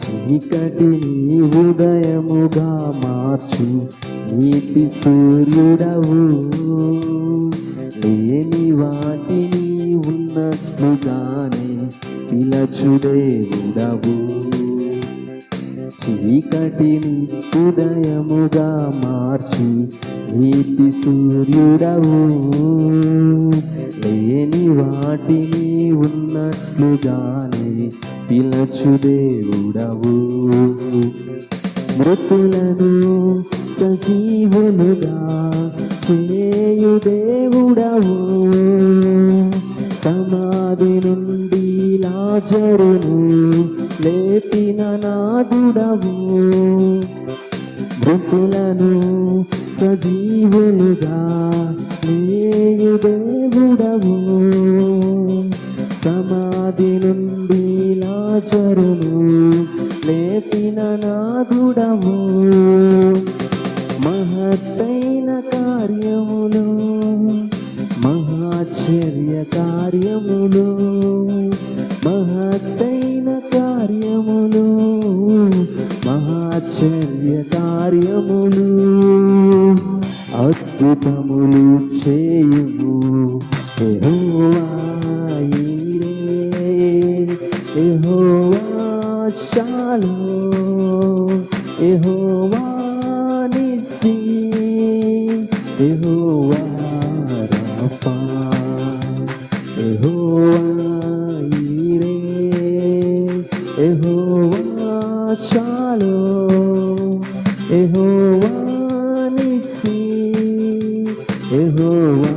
చీకటిని ఉదయముగా మార్చు నీతి సూర్యుడవు, లేని వాటిని ఉన్నట్లుగానే పిలచు దేవుడవు. చీకటిని ఉదయముగా మార్చి నీతి సూర్యుడవు, లేని వాటిని ఉన్నట్లుగానే పిలచు దేవుడవు. మృతులను సజీవులుగా చేయు దేవుడవు, సమాధి నుండి లాజరును లేపిన నాదుడవు. మృతులను సజీవులుగా చేయు దేవుడవు, సమాధి నుండి లాజరును లేపిన నాదుడవు. మహత్తైన కార్యములు, మహాశ్చర్య కార్యములు, మహత్తైన కార్యములు, మహాశ్చర్య కార్యములు, అద్భుతములు చేయుము యెహోవా యీరే, యెహోవా షాలోమ్, యెహోవా నిస్సి, యెహోవా రఫా, యెహోవా యీరే, యెహోవా షాలోమ్, యెహోవా నిస్సి, యెహోవా